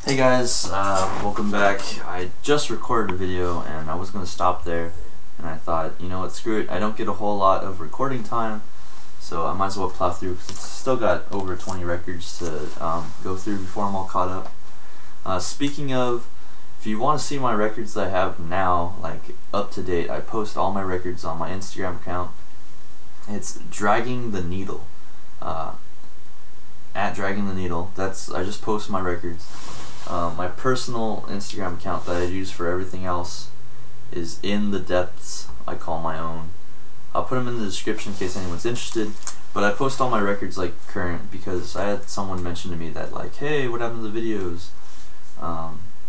Hey guys, welcome back. I just recorded a video and I was going to stop there, and I thought, you know what, screw it. I don't get a whole lot of recording time, so I might as well plow through because it's still got over 20 records to go through before I'm all caught up. Speaking of, if you want to see my records that I have now, like up to date, I post all my records on my Instagram account. It's Dragging the Needle. At Dragging the Needle. I just post my records. My personal Instagram account that I use for everything else is In the Depths. I call my own. I'll put them in the description in case anyone's interested. But I post all my records like current because I had someone mention to me that like, hey, what happened to the videos?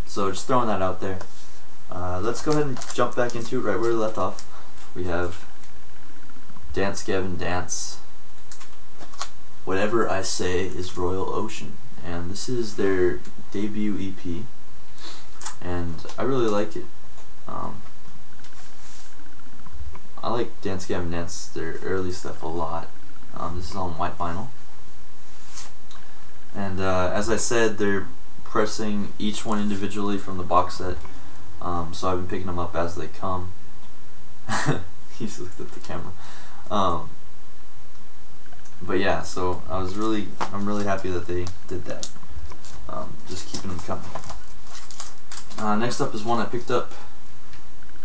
So just throwing that out there. Let's go ahead and jump back into it right where we left off. We have Dance Gavin Dance. Whatever I Say is Royal Ocean, and this is their debut EP, and I really like it. I like Dance Gavin Dance, their early stuff, a lot. This is on white vinyl, and as I said, they're pressing each one individually from the box set, so I've been picking them up as they come. He just looked at the camera. But yeah, so I'm really happy that they did that. Just keeping them coming. Next up is one I picked up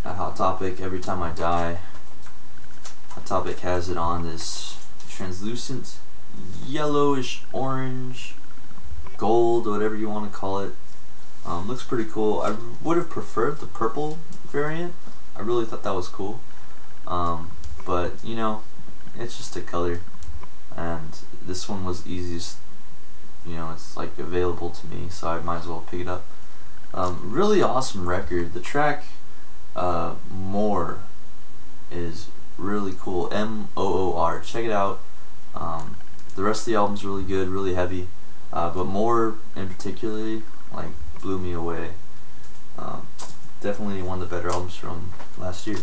at Hot Topic, Every Time I Die. Hot Topic has it on this translucent yellowish orange, gold, whatever you want to call it. Looks pretty cool. I would have preferred the purple variant. I really thought that was cool. But you know, it's just a color. And this one was easiest, you know, it's like available to me, so I might as well pick it up. Really awesome record. The track More is really cool. M-O-O-R. Check it out. The rest of the album's really good, really heavy, but More in particularly like blew me away. Definitely one of the better albums from last year.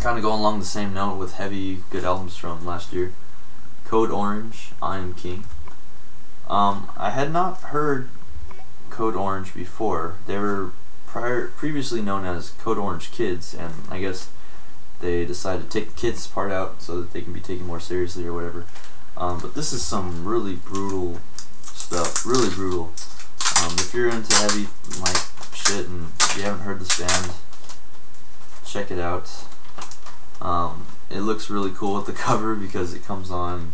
Kind of going along the same note with heavy, good albums from last year. Code Orange, I Am King. I had not heard Code Orange before. They were previously known as Code Orange Kids, and I guess they decided to take the kids part out so that they can be taken more seriously or whatever. But this is some really brutal stuff, really brutal. If you're into heavy like shit and you haven't heard this band, check it out. It looks really cool with the cover because it comes on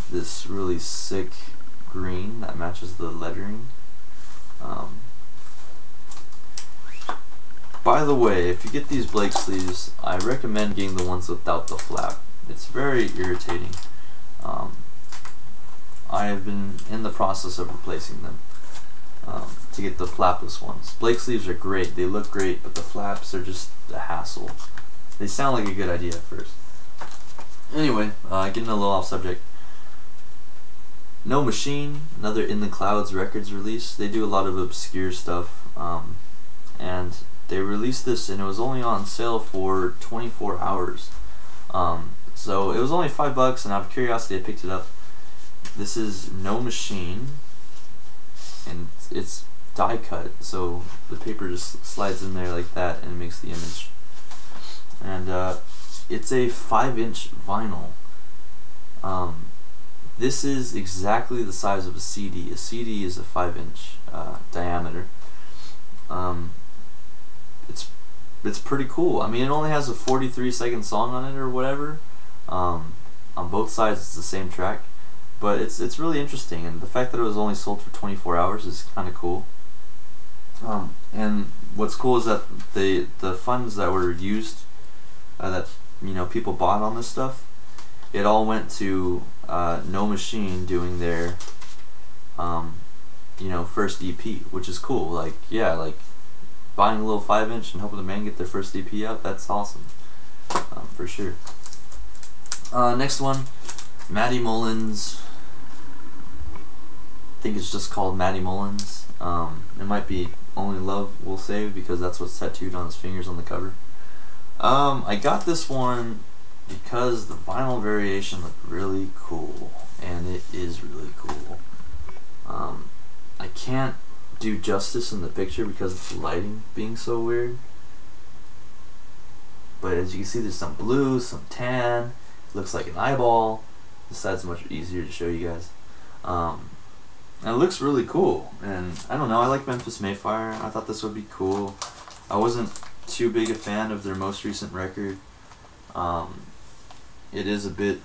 this really sick green that matches the lettering. By the way, if you get these Blake sleeves, I recommend getting the ones without the flap. It's very irritating. I have been in the process of replacing them to get the flapless ones. Blake sleeves are great, they look great, but the flaps are just a hassle. They sound like a good idea at first. Anyway, getting a little off subject. No Machine, another In the Clouds Records release. They do a lot of obscure stuff, and they released this, and it was only on sale for 24 hours. So it was only $5, and out of curiosity, I picked it up. This is No Machine, and it's die cut, so the paper just slides in there like that, and it makes the image. And it's a 5-inch vinyl. This is exactly the size of a CD. A CD is a 5-inch diameter. It's pretty cool. I mean, it only has a 43-second song on it or whatever. On both sides, it's the same track, but it's really interesting. And the fact that it was only sold for 24 hours is kind of cool. And what's cool is that the funds that were used, that people bought on this stuff, it all went to No Machine doing their first EP, which is cool. Like, yeah, like buying a little 5-inch and helping the band get their first EP out, that's awesome, for sure. Next one, Matty Mullins. I think it's just called Matty Mullins. It might be Only Love Will Save because that's what's tattooed on his fingers on the cover. I got this one because the vinyl variation looked really cool, and it is really cool. I can't do justice in the picture because of the lighting being so weird. But as you can see, there's some blue, some tan. Looks like an eyeball. This side's much easier to show you guys. And it looks really cool. And I don't know, I like Memphis Mayfire. I thought this would be cool. I wasn't too big a fan of their most recent record. It is a bit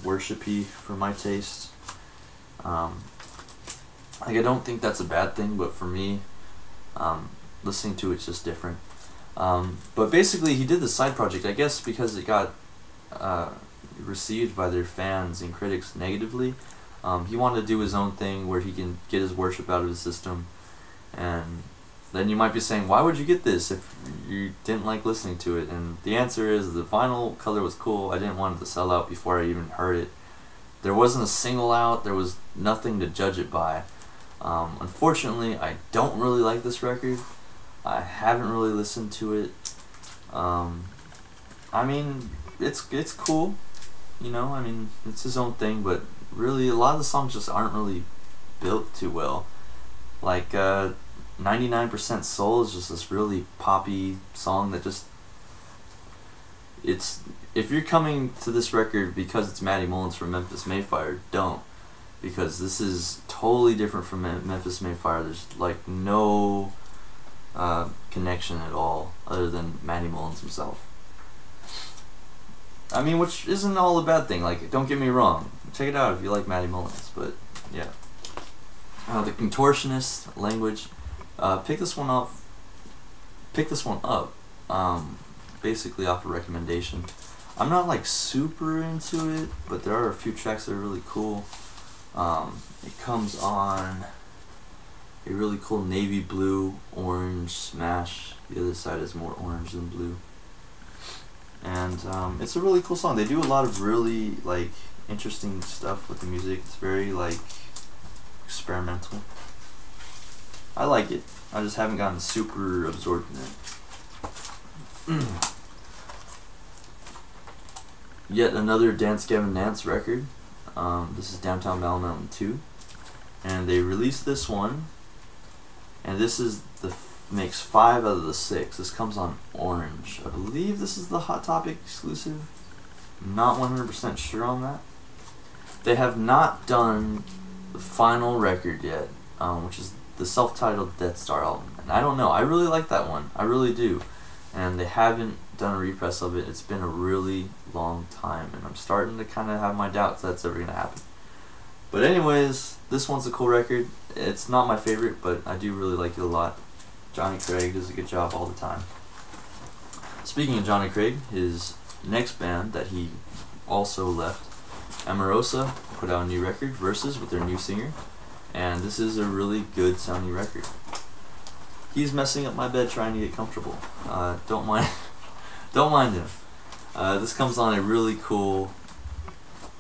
worshipy for my taste. Like, I don't think that's a bad thing, but for me, listening to it's just different. But basically, he did the side project, I guess, because it got received by their fans and critics negatively. He wanted to do his own thing where he can get his worship out of his system. And then you might be saying, why would you get this if you didn't like listening to it? And the answer is the vinyl color was cool. I didn't want it to sell out before I even heard it. There wasn't a single out. There was nothing to judge it by. Unfortunately, I don't really like this record. I haven't really listened to it. I mean, it's cool, you know. I mean, it's his own thing, but really, a lot of the songs just aren't really built too well. Like 99% Soul is just this really poppy song that just, if you're coming to this record because it's Matty Mullins from Memphis Mayfire, don't. Because this is totally different from Memphis Mayfire. There's like no connection at all other than Matty Mullins himself. I mean, which isn't all a bad thing. Like, don't get me wrong. Check it out if you like Matty Mullins. But yeah, the Contortionist language. Pick this one up. Basically off a recommendation. I'm not like super into it, but there are a few tracks that are really cool. It comes on a really cool navy blue, orange smash. The other side is more orange than blue. And it's a really cool song. They do a lot of really like interesting stuff with the music. It's very like experimental. I like it. I just haven't gotten super absorbed in it. Yet another Dance Gavin Dance record. This is Downtown Battle Mountain 2, and they released this one, and this is makes 5 out of the 6. This comes on orange. I believe this is the Hot Topic exclusive. Not 100% sure on that. They have not done the final record yet, which is the self-titled Death Star album, and I don't know. I really like that one. I really do. And they haven't done a repress of it. It's been a really long time, and I'm starting to kind of have my doubts that's ever gonna happen. But anyways, this one's a cool record. It's not my favorite, but I do really like it a lot. Johnny Craig does a good job all the time. Speaking of Johnny Craig, his next band that he also left, Emarosa, put out a new record, Versus, with their new singer, and this is a really good sounding record. He's messing up my bed trying to get comfortable. Don't mind him. This comes on a really cool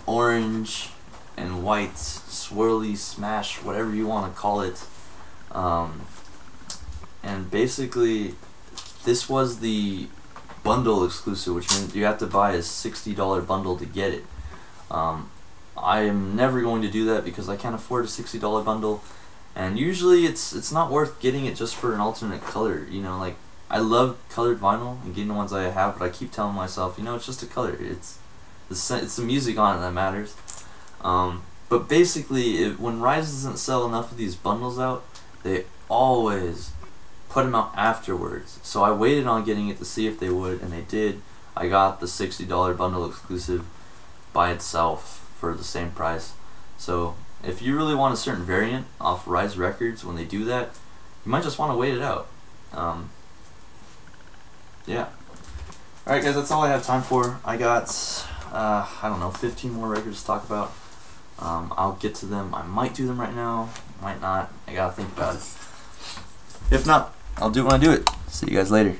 orange and white swirly smash, whatever you want to call it. And basically, this was the bundle exclusive, which means you have to buy a $60 bundle to get it. I am never going to do that because I can't afford a $60 bundle. And usually it's not worth getting it just for an alternate color, you know. Like, I love colored vinyl and getting the ones I have, but I keep telling myself, you know, it's just a color. It's the music on it that matters. But basically, when Rise doesn't sell enough of these bundles out, they always put them out afterwards. So I waited on getting it to see if they would, and they did. I got the $60 bundle exclusive by itself for the same price. So if you really want a certain variant off Rise Records, when they do that, you might just want to wait it out. Yeah. Alright guys, that's all I have time for. I got, I don't know, 15 more records to talk about. I'll get to them. I might do them right now, might not. I gotta think about it. If not, I'll do it when I do it. See you guys later.